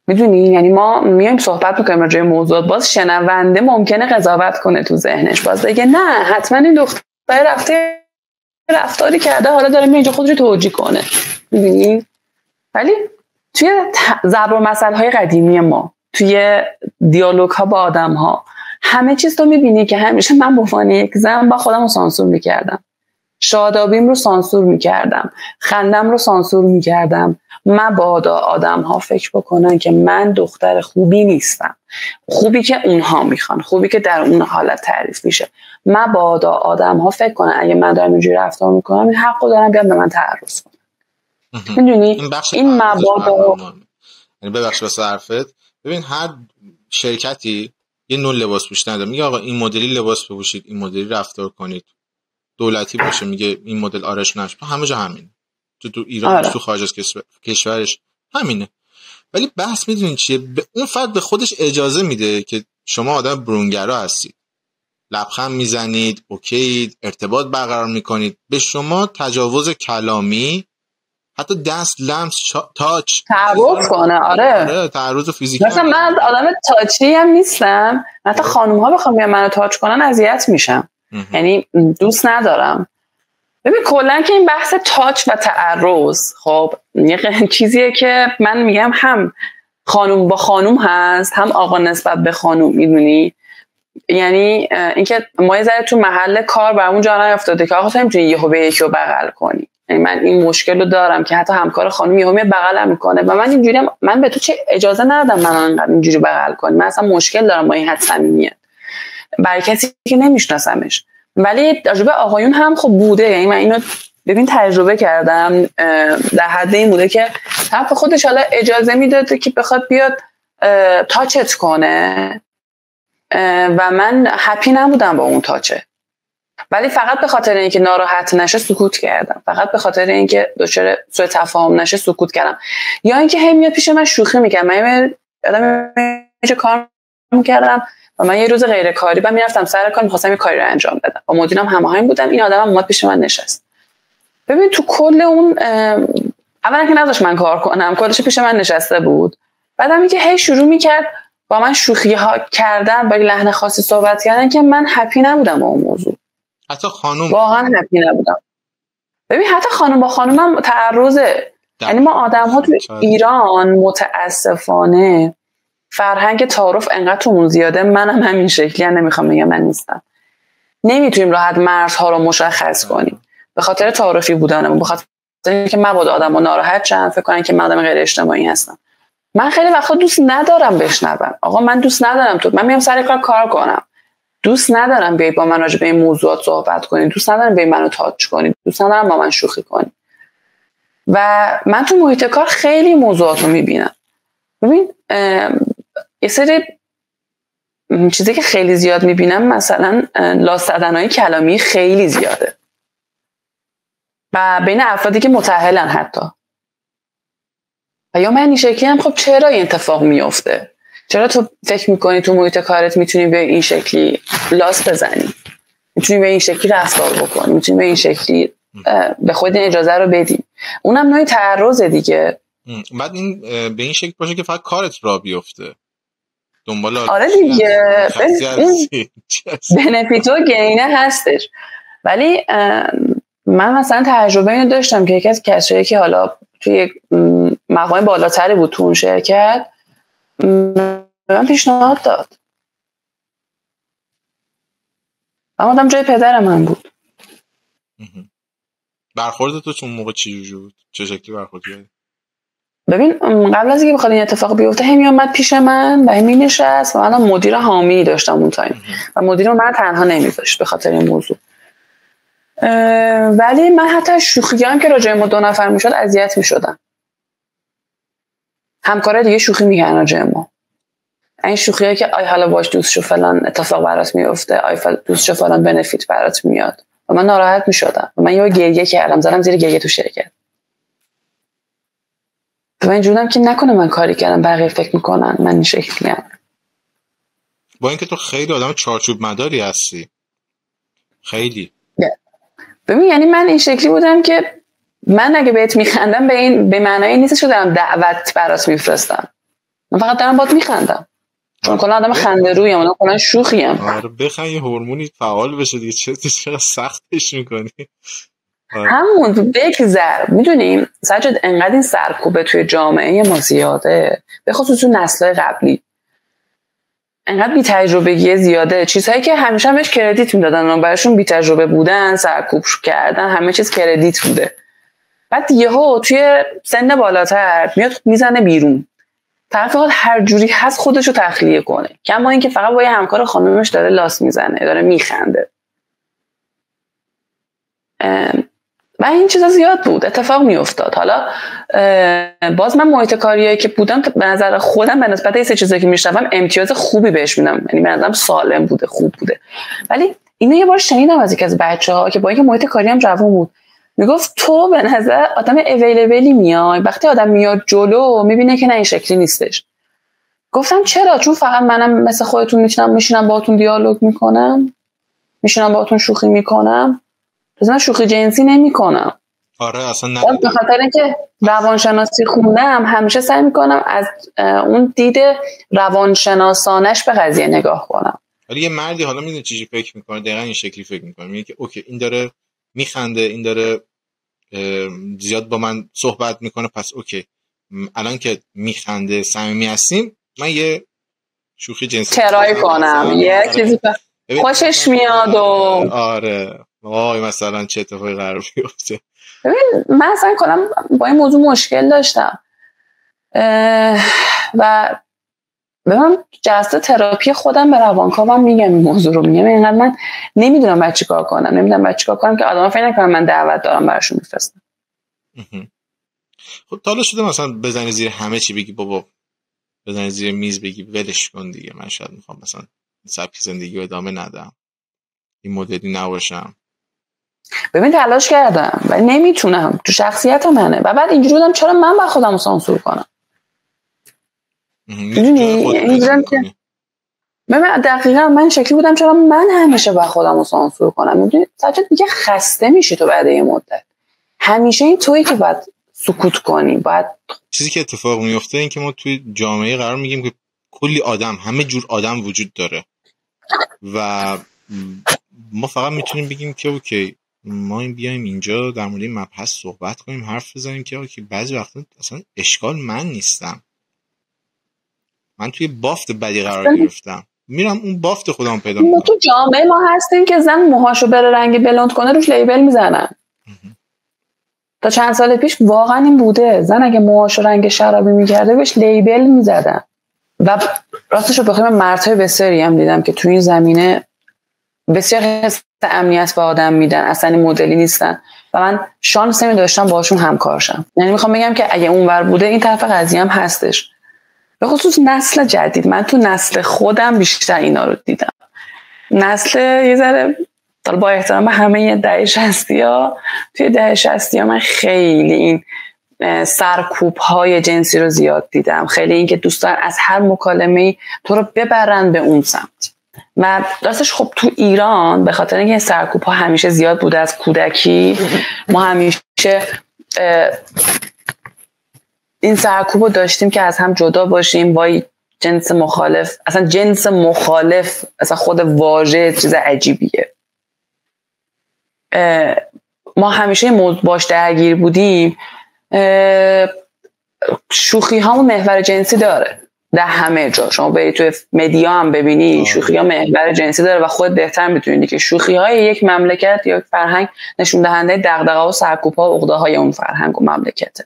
میدونی یعنی ما میایم صحبت میکنیم راجع به موضوع، باز شنونده ممکنه قضاوت کنه تو ذهنش، باز بگه نه حتما این دختر رفتاری کرده، حالا داره اینجا خودش رو توجیه کنه. می‌بینی؟ ولی توی ضرب المثل‌های قدیمی ما، توی دیالوگ‌ها با آدم‌ها، همه چیز تو می‌بینی که همیشه من به عنوان یک زن با خودم رو سانسور می‌کردم. شادابیم رو سانسور می‌کردم، خندم رو سانسور می‌کردم. مبادا آدم‌ها فکر بکنن که من دختر خوبی نیستم، خوبی که اونها میخوان، خوبی که در اون حالت تعریف میشه. مبادا آدم‌ها فکر کنن اگه من دارم اینجوری رفتار میکنم این حقو دارم بیان به من تعرض کنن. میدونی این مبادا، یعنی ببخشید واسه حرفت، ببین هر شرکتی یه نوع لباس پوش نداره، میگه آقا این مدلی لباس بپوشید، این مدلی رفتار کنید، دولتی باشه میگه این مدل آرش نشه، همه جا همین، تو ایران تو خارج از کشورش همینه. ولی بحث میدونین چیه؟ اون فرد به خودش اجازه میده که شما آدم برونگرا هستید، لبخند میزنید، اوکی، ارتباط برقرار میکنید، به شما تجاوز کلامی، حتی دست، لمس، تاچ، تعرض کنه. آره تعرض فیزیکی. مثلا من آدم تاچی هم نیستم، حتی خانوم ها بخوام بیان منو تاچ کنن اذیت میشم، یعنی دوست ندارم. ببین کلا که این بحث تاچ و تعرض خب یه چیزیه که من میگم هم خانوم با خانوم هست، هم آقا نسبت به خانوم. میدونی یعنی اینکه ما یه ذره تو محل کار برامون جا نیافتاده که آقا تو نمیتونی یهو به یکی رو بغل کنی. یعنی من این مشکل رو دارم که حتی همکار خانوم یهو میاد بغلم میکنه و من اینجوری من به تو چه اجازه ندادم من انقدر اینجوری بغل کنی. من اصلا مشکل دارم با این حد صمیمیت برای کسی که نمیشناسمش. ولی تجربه آقایون هم خب بوده، یعنی من اینو ببین تجربه کردم در حد این بوده که طرف خودش حالا اجازه میداده که بخواد بیاد تاچت کنه و من هپی نبودم با اون تاچه، ولی فقط به خاطر اینکه ناراحت نشه سکوت کردم، فقط به خاطر اینکه دچار سوء تفاهم نشه سکوت کردم. یا اینکه هی میاد پیش من شوخی میکرد. من یادم یه کار میکردم و من یه روز غیر کاری بعد میرفتم سر کار، می‌خواستم یه کاری رو انجام بدم با مدیرم هماهنگ بودم. این آدمم اومد پیش من نشست. ببین تو کل اون اولا که نذاش من کار کنم، کلش پیش من نشسته بود. بعدم اینکه هی شروع میکرد با من شوخی ها کردن، با لحن خاصی صحبت کردن که من هپی نبودم با اون موضوع. حتی خانم واقعا هپی نبودم. ببین حتی خانم با خانومم تعرضه. یعنی ما آدم‌ها تو ایران متاسفانه فرهنگ تعارف انقدر تومون زیاده، منم همین شکلی نمیخوام بگم من نیستم. نمیتونیم راحت مرزها رو مشخص کنیم به خاطر تعارفی بودنمون، به خاطر اینکه مبادا آدم‌ها ناراحت شن فکر کنن که من آدم غیر اجتماعی هستم. من خیلی وقتا دوست ندارم بشنوم آقا من دوست ندارم من میام سر کار کنم، دوست ندارم بیای با من راجع به این موضوعات صحبت کنی، دوست ندارم بیای منو تاچ کنی، دوست ندارم با من شوخی کنی. و من تو محیط کار خیلی موضوعات رو میبینم. ببین یه سری چیزی که خیلی زیاد میبینم، مثلا لاس زدن‌های کلامی خیلی زیاده و بین افرادی که متأهلن حتی. و یا من این شکلی هم خب چرا این اتفاق میفته؟ چرا تو فکر میکنی تو محیط کارت میتونی به این شکلی لاس بزنی، میتونی به این شکلی رفتار بکنی، میتونی به این شکلی به خود این اجازه رو بدی؟ اونم نوعی تعرض دیگه. بعد این به این شکل باشه که فقط کارت را بیفته دنبال. آره دیگه بنفیت و گینه هستش. ولی من مثلا تجربه اینو داشتم که یکی از کسایی که حالا توی مقام بالاتری بود تو اون شرکت من پیشنهاد داد. من آدم جای پدر من بود. برخورد تو چون موقع چی بود؟ چه شکلی برخورد کردی؟ ببین قبل از اینکه بخواد این اتفاق بیفته همین اومد پیش من و همین نشست و من مدیر حامی داشتم اون تایم و مدیر من تنها نمیذاشت به خاطر این موضوع. ولی من حتی شوخی هم که راجع ما دو نفر میشد اذیت میشدم. همکارا دیگه شوخی میکنن راجع ما. این شوخیه که آی حالا باش دوست شو فلان اتفاق برات میفته، آی دوست شو فلان بنفیت برات میاد و من ناراحت میشدم و من یه گریه کردم، زدم زیر گریه تو شرکت. من اینجوریام که نکنه من کاری کردم بقیه فکر میکنن من این شکلی ام. با اینکه تو خیلی آدم چارچوب مداری هستی خیلی. ببین یعنی من این شکلی بودم که من اگه بهت میخندم به معنای نیستش که دارم دعوت برات میفرستم، من فقط دارم باهات میخندم. چون کلا آدم خنده من کلا شوخیم. آره بخن یه هورمونی فعال بشه دیگه، چرا سختش میکنی؟ همون بگذر. میدونیم سجاد انقدر این سرکوبه توی جامعه ما زیاده، به خصوص تو نسل‌های قبلی انقدر بی تجربگی زیاده، چیزهایی که همیشه بهش کردیت میدادن و براشون بی تجربه بودن سرکوب کردن، همه چیز کردیت بوده. بعد یهو توی سن بالاتر میاد میزنه بیرون، طرف هر جوری هست خودشو تخلیه کنه، کما اینکه فقط با یه همکار خانومش داره لاس میزنه، داره میخنده. و این چیزا زیاد بود اتفاق میافتاد. حالا باز من محیط کاریایی که بودم به نظر خودم به نسبت این سه چیزایی که میشنوم امتیاز خوبی بهش میدم، یعنی به نظرم سالم بوده، خوب بوده. ولی اینو یه بار شنیدم از یکی از بچه‌ها که با اینکه محیط کاری هم جوون بود، میگفت تو به نظر آدم اویلیبلی میای، وقتی آدم میاد جلو میبینه که نه این شکلی نیستش. گفتم چرا؟ چون فقط منم مثل خودتون میشینم باهاتون دیالوگ میکنم، میشینم باهاتون شوخی میکنم، من شوخی جنسی نمیکنم. آره اصلا نه. به خاطر اینکه روانشناسی خوندم همیشه سعی میکنم از اون دید روانشناسانش به قضیه نگاه کنم. ولی یه مردی حالا میدونه چیزی فکر میکنه، دقیقاً این شکلی فکر میکنه، میگه که اوکی این داره میخنده، این داره زیاد با من صحبت میکنه، پس اوکی الان که میخنده صمیمی هستیم من یه شوخی جنسی ترای کنم، یه چیزی خوشش میاد و آره وای مثلا چه اتفاقی قرار بیفته. ببین من اصلا کلا با این موضوع مشکل داشتم و به من جلسه تراپی خودم به روانکاوم میگم این موضوع رو، میگم اینقدر من نمیدونم بعد چیکار کنم که آدما فکر نکنن من دعوت دارم براشون میفرستم. خب تا حالا شده مثلا بزنی زیر همه چی بگی بابا، بزنی زیر میز بگی ولش کن دیگه، من شاید میخوام مثلا سبک زندگی رو ادامه ندم، این مدلی نباشم؟ ببین تلاش کردم ولی نمیتونم، تو شخصیت منه. و بعد اینجوری بودم چرا من باید خودم رو سانسور کنم؟ میدونی که من دقیقا من شکلی بودم چرا من همیشه باید خودم رو سانسور کنم؟ میدونی ساعت دیگه خسته میشی تو بعد یه مدت، همیشه این تویی که باید سکوت کنی. باید چیزی که اتفاق میفته این که ما توی جامعه قرار میگیم که کلی آدم، همه جور آدم وجود داره و ما فقط میتونیم بگیم که اوکی ما این بیایم اینجا در مورد این مبحث صحبت کنیم، حرف بزنیم که بعضی وقتا اصلا اشکال من نیستم، من توی بافت بدی قرار گرفتم، میرم اون بافت خودم پیدا میکنم. تو جامعه ما هستیم که زن موهاشو بره رنگ بلوند کنه روش لیبل میزنن. تا چند سال پیش واقعا این بوده، زن اگه موهاشو رنگ شرابی میکرده بهش لیبل میزدن. و راستشو بخوام مردهای بسیاری هم دیدم که تو این زمینه بسیار حس امنیت به آدم میدن، اصلا این مدلی نیستن و من شانس نمیداشتم باشون همکار شم. یعنی میخوام بگم که اگه اونور بوده این طرف قضیه هم هستش، به خصوص نسل جدید. من تو نسل خودم بیشتر اینا رو دیدم. نسل یه ذره با احترام به همه دهه 60ها، توی دهه 60ها من خیلی این سرکوب‌های جنسی رو زیاد دیدم، خیلی این که دوستان از هر مکالمه‌ای تو رو ببرن به اون سمت. و راستش خب تو ایران به خاطر اینکه سرکوب‌ها همیشه زیاد بوده از کودکی، ما همیشه این سرکوب رو داشتیم که از هم جدا باشیم، وای جنس مخالف، اصلا جنس مخالف اصلا خود واژه چیز عجیبیه. ما همیشه باش درگیر بودیم. شوخی ها محور جنسی داره در همه جا، شما برید توی مدیا هم ببینی شوخی ها محور جنسی داره و خود بهتر میتونید که شوخی های یک مملکت یا فرهنگ نشون دهنده دغدغه و سرکوب ها و عقده های اون فرهنگ و مملکته.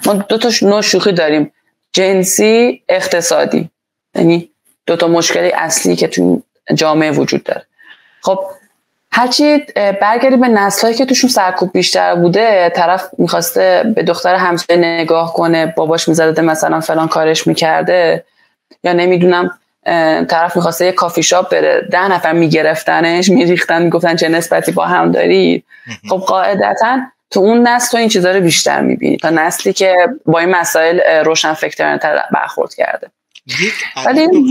ما دو تا نوع شوخی داریم، جنسی، اقتصادی، یعنی دو تا مشکل اصلی که تو جامعه وجود داره. خب هرچی برگردی به نسل‌هایی که توشون سرکوب بیشتر بوده، طرف میخواسته به دختر همسایه نگاه کنه، باباش میزده مثلا فلان کارش میکرده، یا نمیدونم طرف میخواسته یه کافی شاپ بره 10 نفر میگرفتنش میریختن میگفتن چه نسبتی با هم داری. خب قاعدتاً تو اون نسل تو این چیزا رو بیشتر میبینی تا نسلی که با این مسائل روشن فکرانه برخورد کرده. یک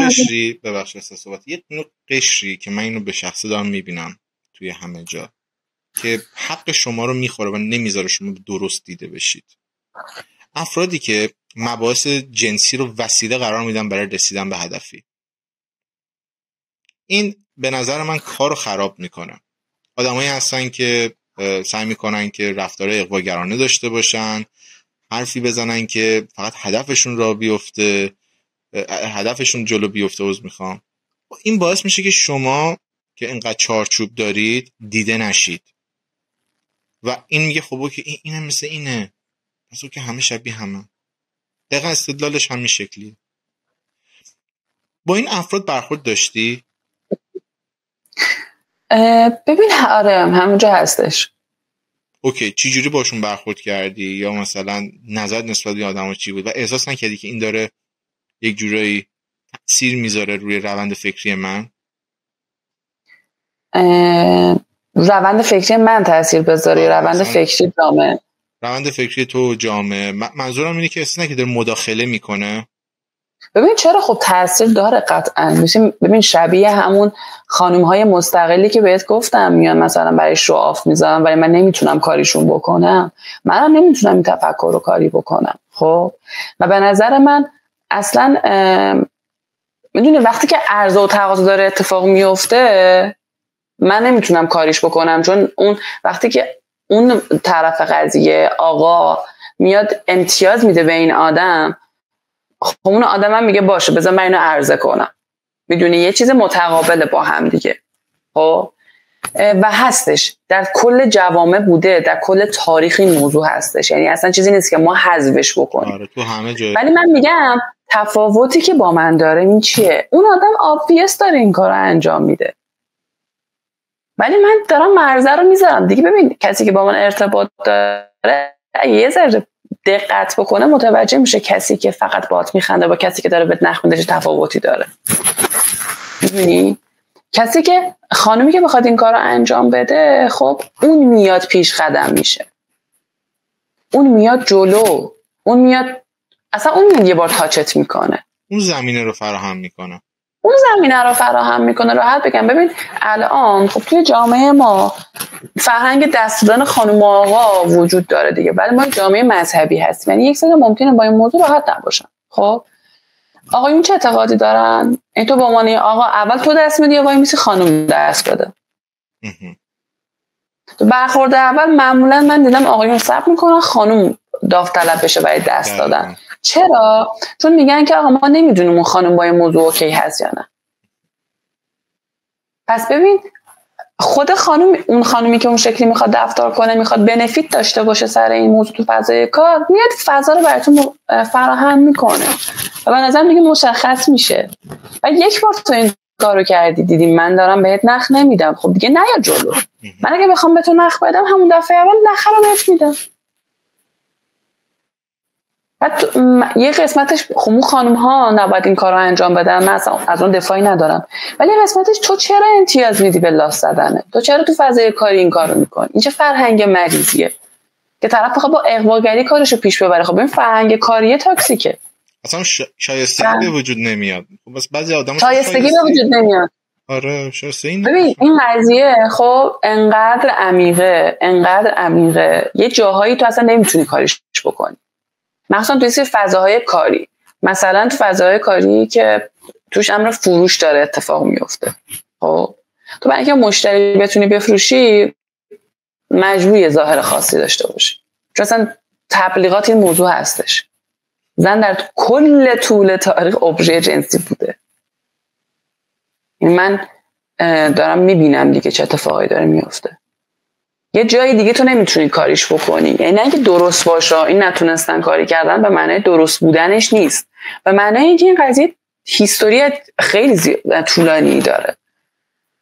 قشری ببخشید صحبت، یک نوع قشری که من اینو به شخصه دارم میبینم توی همه جا که حق شما رو میخوره و نمیذاره شما درست دیده بشید. افرادی که مباحث جنسی رو وسیله قرار میدن برای رسیدن به هدفی. این به نظر من کار رو خراب میکنه. آدمایی هستن که سعی میکنن که رفتار اغواگرانه داشته باشن، حرفی بزنن که فقط هدفشون را بیفته، هدفشون جلو بیفته. این باعث میشه که شما که اینقدر چارچوب دارید دیده نشید و این میگه خب که اینه مثل اینه، پس که همه شبیه همه. دقیقا استدلالش همین شکلیه. با این افراد برخورد داشتی؟ ببین آره همونجا هستش. اوکی، چی جوری باشون برخورد کردی؟ یا مثلا نظرت نسبت به آدم‌ها چی بود و احساس نکردی که این داره یک جورایی تأثیر میذاره روی روند فکری من؟ روند فکری من تأثیر بذاره، روند فکری جامعه؟ روند فکری تو جامعه. منظورم اینه که احساس نکردی داره مداخله میکنه؟ ببین چرا، خب تأثیر داره قطعا. ببین شبیه همون خانوم‌های مستقلی که بهت گفتم میان مثلا برای شو آف میذارن ولی من نمیتونم کاریشون بکنم، منم نمیتونم این تفکر رو کاری بکنم. خب و به نظر من اصلا میدونی وقتی که عرضه و تقاضا داره اتفاق میفته من نمیتونم کاریش بکنم، چون اون وقتی که اون طرف قضیه آقا میاد امتیاز میده به این آدم، خب اون آدم هم میگه باشه بذار من اینو عرضه کنم. میدونی یه چیز متقابله با هم دیگه. خب و هستش در کل جوامع بوده، در کل تاریخ این موضوع هستش، یعنی اصلا چیزی نیست که ما حذفش بکنیم. آره تو همه جای. ولی من میگم تفاوتی که با من داره این چیه؟ اون آدم obvious داره این کار رو انجام میده ولی من دارم مرزه رو میذارم دیگه. ببین کسی که با من ارتباط داره یه ذره دقت بکنه متوجه میشه کسی که فقط باهات میخنده با کسی که داره بهت نخ میده چه تفاوتی داره. میدونی کسی که خانومی که بخواد این کار رو انجام بده، خب اون میاد پیش قدم میشه، اون میاد جلو، اون میاد اصلا اون میاد یه بار تاچت میکنه، اون زمینه رو فراهم میکنه، راحت بگم. ببین الان خب توی جامعه ما فرهنگ دست دادن خانم و آقا وجود داره دیگه، ولی ما جامعه مذهبی هستیم، یعنی یک سری ممکنه با این موضوع راحت نباشن. خب آقایون چه اعتقادی دارن؟ این تو به عنوان آقا اول تو دست میدی یا وای میسی خانم دست بده؟ تو برخورد اول معمولا من دیدم آقایون صبر میکنن خانم داوطلب بشه برای دست دادن. چرا؟ چون میگن که آقا ما نمیدونیم اون خانم با این موضوع اوکی هست یا نه. پس ببین خود خانم، اون خانمی که اون شکلی میخواد رفتار کنه، میخواد بنفیت داشته باشه سر این موضوع تو فضای کار، میاد فضا رو براتون فراهم میکنه و به نظرم دیگه مشخص میشه. و یک بار تو این کارو کردی دیدی من دارم بهت نخ نمیدم، خب دیگه نیا جلو. من اگه بخوام بهتون نخ بدم همون دفعه اول نخ رو بهت میدم. بعد یه قسمتش خب خانم ها نباید این کار رو انجام بدن، من از اون دفاعی ندارم، ولی قسمتش تو چرا امتیاز میدی به لاس زدنه؟ تو چرا تو فضای کاری این کار رو میکنی؟ این چه فرهنگ مریضیه که طرف بخواد با اغواگری کارشو پیش ببره؟ خب این فرهنگ کاریه تاکسیکه، اصلا شایستگی به وجود نمیاد. خب بس بعضی آدم‌ها شایستگی به وجود نمیاد. آره شایستگی. ببین این قضیه خب انقدر عمیقه یه جاهایی تو اصلا نمیتونی کاریش بکنی، مثلا توی فضاهای کاری، مثلا تو فضاهای کاری که توش امر فروش داره اتفاق میفته. خب تو برای اینکه مشتری بتونی بفروشی مجبوری ظاهر خاصی داشته باشی، چون اصلا تبلیغات این موضوع هستش. زن در کل طول تاریخ ابژه جنسی بوده. من دارم میبینم دیگه چه اتفاقی داره میفته. یه جای دیگه تو نمیتونی کاریش بکنی، یعنی نه اینکه درست باشه، این نتونستن کاری کردن به معنی درست بودنش نیست، به معنی اینکه این قضیه هیستوری خیلی طولانی داره.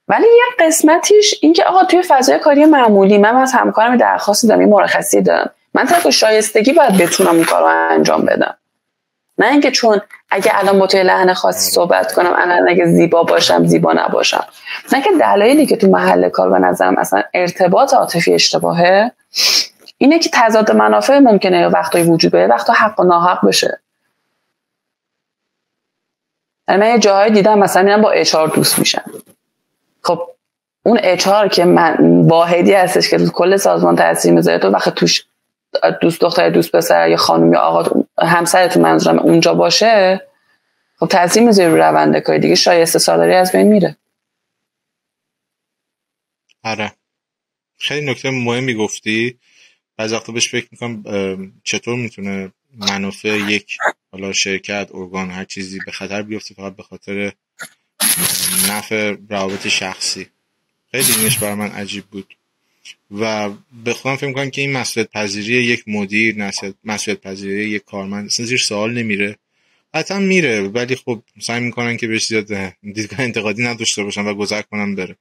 ولی یه قسمتیش اینکه آقا توی فضای کاری معمولی من از همکارم درخواست دادم، یه مرخصی دادم، من طبق شایستگی باید بتونم اون کارو انجام بدم، نه اینکه چون اگه الان با توی لحن خاصی صحبت کنم الان اگه زیبا باشم زیبا نباشم. نه که دلایلی که تو محل کار به نظرم اصلا ارتباط عاطفی اشتباهه اینه که تضاد منافع ممکنه وقتایی وجود بیاره، وقتا حق و ناحق بشه. من یه جاهای دیدم مثلا میرن با HR دوست میشن، خب اون HR که من واحدی هستش که تو کل سازمان تاثیر میذاره، تو وقت توش دوست دختر دوست پسر یا خانم یا آقا همسرتون منظورم اونجا باشه، خب تاثیر میذاره رو روند کاری دیگه، شایسته سالاری از بین میره. آره خیلی نکته مهمی گفتی. بعضی وقتا بهش فکر میکنم چطور میتونه منافع یک حالا شرکت، ارگان، هر چیزی به خطر بیفته فقط به خاطر نفع روابط شخصی. خیلی اینش برای من عجیب بود و به خودم فکر میکنم که این مسئولیت پذیری یک مدیر، مسئولیت پذیری یک کارمند اصلا زیر سوال نمیره. حتما میره ولی خب سعی میکنن که بهش زیاد دیدگاه انتقادی نداشته باشن و گذر کنن بره.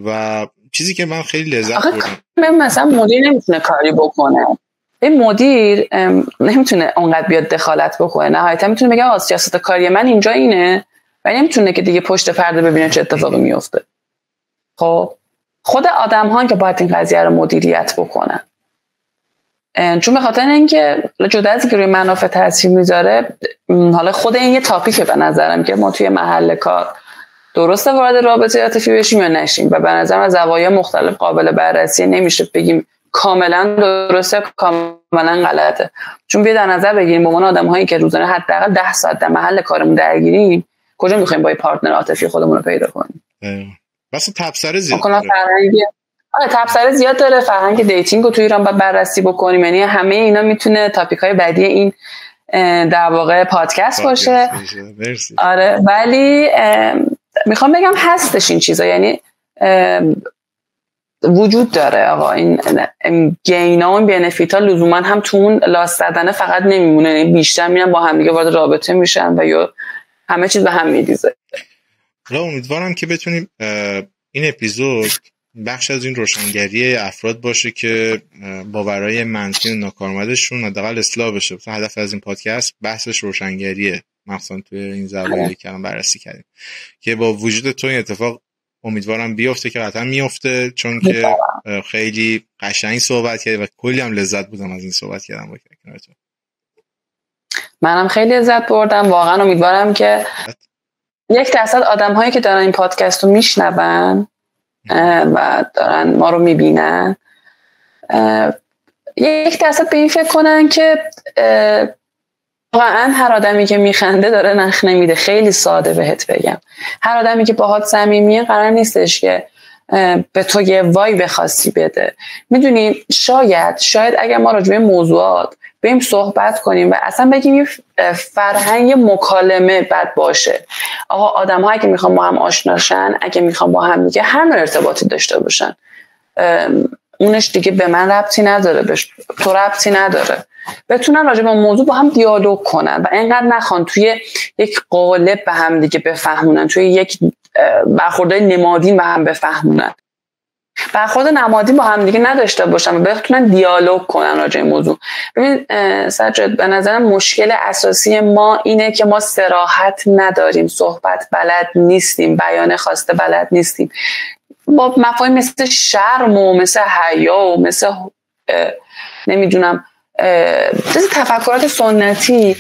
و چیزی که من خیلی لذت بردم، مثلا مدیر نمیتونه کاری بکنه، این مدیر نمیتونه اونقدر بیاد دخالت بکنه، نهایتا میتونه بگه آقا سیاست کاری من اینجا اینه و نمیتونه که دیگه پشت پرده ببینه چه اتفاقی میفته. خب خود آدم ها که باید این قضیه رو مدیریت بکنن، چون به خاطر اینکه جدا از اینکه روی منافع تاثیر میذاره، حالا خود این یه تاپیکه به نظرم که ما توی محل کار درسته وارد رابطه عاطفی بشیم یا نشیم و به نظرم از زوایای مختلف قابل بررسی، نمیشه بگیم کاملا درسته کاملا غلطه. چون بیا در نظر بگیریم به عنوان آدم‌هایی که روزانه حداقل 10 ساعت در محل کارمون درگیریم، کجا می‌خوایم با پارتنر عاطفی خودمون رو پیدا کنیم؟ واسه تبصره زیاد تبصره زیاد داره. فرهنگ دیتینگ رو تو ایران باید بررسی بکنیم، یعنی همه اینا میتونه تاپیک‌های بعدی این در واقع پادکست باشه. آره ولی میخوام بگم هستش این چیزا، یعنی وجود داره آقا، این گینا و بنفیتا لزوما هم تو اون لاست زدنه فقط نمیمونه، یعنی بیشتر میرن با هم دیگه وارد رابطه میشن و یا همه چیز به هم میریزه. امیدوارم که بتونیم این اپیزود بخش از این روشنگری افراد باشه که باورهای منفی و ناکارآمدشون حداقل اصلاح بشه. هدف از این پادکست بحثش روشنگریه، مخصوصا توی این زوایایی که الان بررسی کردیم که با وجود تو این اتفاق امیدوارم بیفته که قطعا میفته، چون که خیلی قشنگ صحبت کردی و کلی هم لذت بردم از این صحبت کردم با تو. منم خیلی لذت بردم واقعا. امیدوارم که 1% آدم‌هایی که دارن این پادکست رو میشنون و دارن ما رو میبینن 1% به این فکر کنن که واقعا هر آدمی که میخنده داره نخ نمیده. خیلی ساده بهت بگم، هر آدمی که باهات صمیمیه قرار نیستش که به تو یه وایب خاصی بده. میدونی شاید اگر ما راجع به موضوعات بریم صحبت کنیم و اصلا بگیم فرهنگ مکالمه بد باشه، آقا آدم‌هایی که میخوان با هم آشناشن، اگه میخوان با هم دیگه هر نوع ارتباطی داشته باشن، اونش دیگه به من ربطی نداره، به تو ربطی نداره، بتونن راجع به موضوع با هم دیالوگ کنن و اینقدر نخوان توی یک قالب به هم دیگه بفهمونن، توی یک برخوردهای نمادین به هم بفهمونن، برخورد نمادین با هم دیگه نداشته باشن و بتونن دیالوگ کنن راجع به موضوع. ببین سجاد، به نظرم مشکل اساسی ما اینه که ما صراحت نداریم، صحبت بلد نیستیم، بیان خواسته بلد نیستیم، با مفاهیم مثل شرم و مثل حیا و مثل نمیدونم تفکرات سنتی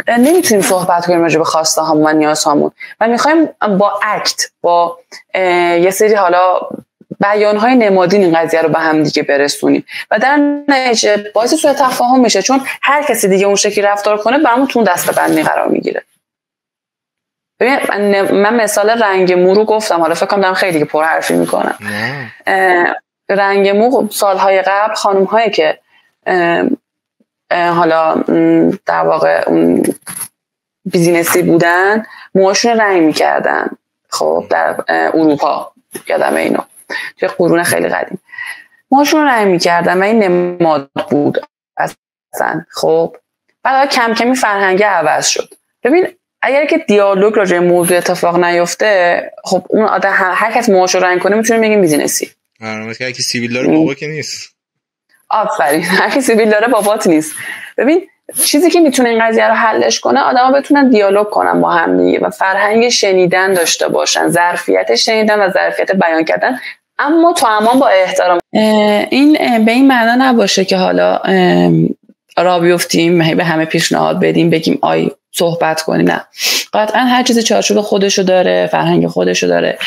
نمیتونیم صحبت کنیم راجع به خواسته هامون و نیاز هامون و میخوایم با اکت، با یه سری حالا بیانهای نمادین این قضیه رو به هم دیگه برسونیم و در نتیجه باعث سوء تفاهم میشه، چون هر کسی دیگه اون شکلی رفتار کنه برامون تو دسته‌بندی قرار میگیره. ببین من مثال رنگ مو رو گفتم، حالا فکر کنم دارم خیلی پر حرفی میکنم. رنگ مو سالهای قبل خانم‌هایی که حالا در واقع اون بیزینسی بودن موهاشون رنگ میکردن. خب در اروپا یادم اینو توی قرون خیلی قدیم موهاشون رنگ میکردن و این نماد بود اصلا. خب بعد کم کمی فرهنگ عوض شد. ببین اگر که دیالوگ راجع به موضوع اتفاق نیفته، خب اون آدم هر کس موهاشو رنگ کنه میتونه بگیم بیزینسی. مثلا اگه سیبیل داره بابا که نیست. آفرین، هر کی سیبیل داره بابات نیست. ببین چیزی که میتونه این قضیه رو حلش کنه، آدما بتونن دیالوگ کنن با هم دیگه و فرهنگ شنیدن داشته باشن، ظرفیت شنیدن و ظرفیت بیان کردن، اما تو امان با احترام. این به این معنا نباشه که حالا را بیفتیم به همه پیشنهاد بدیم بگیم آی صحبت کنیم، نه، قطعا هر چیز چارچوب خودشو داره، فرهنگ خودشو داره،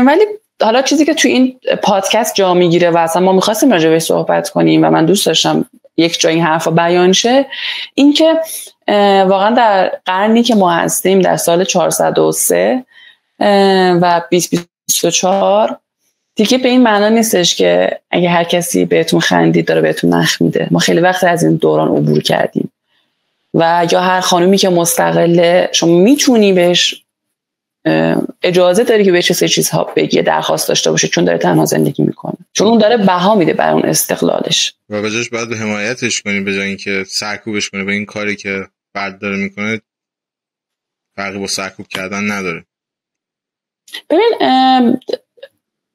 ولی حالا چیزی که تو این پادکست جا میگیره و اصلا ما میخواستیم راجع بهش صحبت کنیم و من دوست داشتم یک جای این حرفا بیان شه، این که واقعا در قرنی که ما هستیم، در سال 403 و 2024 دیگه به این معنا نیستش که اگه هر کسی بهتون خندید داره بهتون نخ میده. ما خیلی وقت از این دوران عبور کردیم و یا هر خانومی که مستقله شما میتونی بهش اجازه داری که بهش چیزها بگی، درخواست داشته باشه، چون داره تنها زندگی میکنه، چون اون داره بها میده برای اون استقلالش و بجاش باید به حمایتش کنی به جای اینکه سرکوبش کنی. به این کاری که فرد داره میکنه فرقی با سرکوب کردن نداره. ببین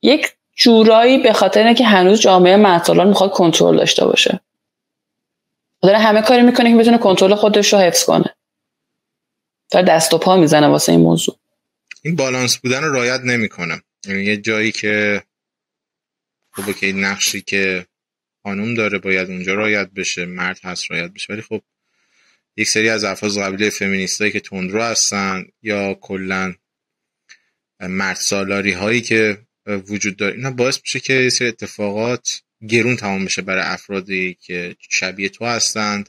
یک جورایی به خاطر اینه که هنوز جامعه معتالان میخواد کنترل داشته باشه، داره همه کاری میکنه که بتونه کنترل خودش رو حفظ کنه، داره دست و پا میزنه واسه این موضوع. این بالانس بودن رو رعایت نمیکنه. یعنی یه جایی که خب که این نقشی که خانم داره باید اونجا رعایت بشه، مرد هست رعایت بشه، ولی خب یک سری از افراد قبیله فمینیستایی که تندرو هستن یا کلا مرد سالاری هایی که وجود داره، اینا باعث میشه که یه سری اتفاقات گرون تمام بشه برای افرادی که شبیه تو هستند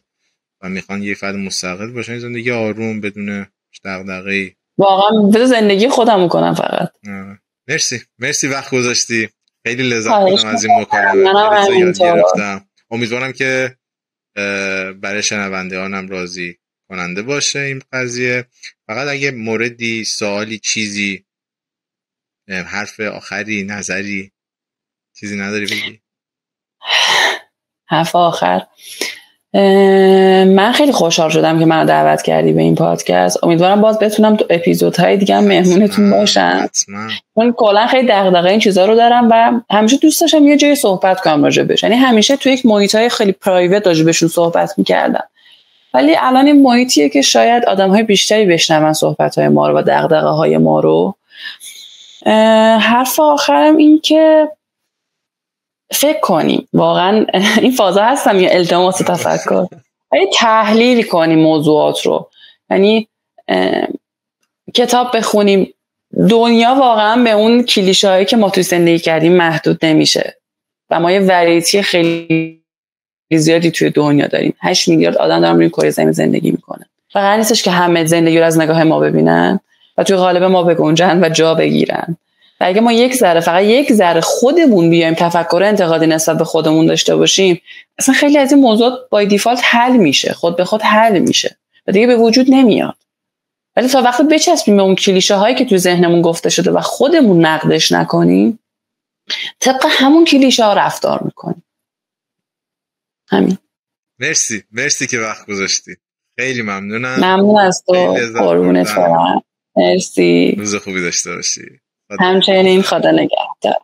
و میخوان یه فرد مستقل باشن، زندگی آروم بدون دغدغه‌ای. واقعا بذار زندگی خودم میکنم فقط. مرسی وقت گذاشتی، خیلی لذت بردم از این مکالمه، گرفتم. امیدوارم که برای شنوندگانم راضی کننده باشه این قضیه. فقط اگه موردی، سوالی، چیزی، حرف آخری، نظری، چیزی نداری بگی؟ حرف آخر، من خیلی خوشحال شدم که منو دعوت کردی به این پادکست. امیدوارم باز بتونم تو اپیزودهای دیگه هم مهمونتون باشم، من کلا خیلی دغدغه این چیزا رو دارم و همیشه دوست داشتم یه جای صحبت کنم راجبش. یعنی همیشه تو یک محیطای خیلی پرایوت راجبشون صحبت می‌کردم، ولی الان این محیطیه که شاید آدم‌های بیشتری بشنون صحبت‌های ما رو و دغدغه‌های ما رو. حرف آخرم این که فکر کنیم واقعا این فازا هستم یا التماس تفکر، تحلیل کنیم موضوعات رو. یعنی کتاب بخونیم. دنیا واقعا به اون کلیشه هایی که ما توی زندگی کردیم محدود نمیشه و ما یه وریتی خیلی زیادی توی دنیا داریم. 8 میلیارد آدم دارن روی کره زمین زندگی میکنن و قرار نیستش که همه زندگی رو از نگاه ما ببینن و توی قالب ما بگنجن و جا بگیرن. و اگه ما فقط یک ذره خودمون بیایم تفکر انتقادی نسبت به خودمون داشته باشیم، اصلا خیلی از این موضوعات بای دیفالت حل میشه، خود به خود حل میشه و دیگه به وجود نمیاد. ولی تا وقتی بچسبیم به اون کلیشه هایی که تو ذهنمون گفته شده و خودمون نقدش نکنیم، طبق همون کلیشه ها رفتار میکنیم. همین. مرسی که وقت گذاشتی. خیلی ممنونم. ممنون از تو. قربونت برم. مرسی. روز خوبی داشته باشی. همچنین. خدا نگهدار.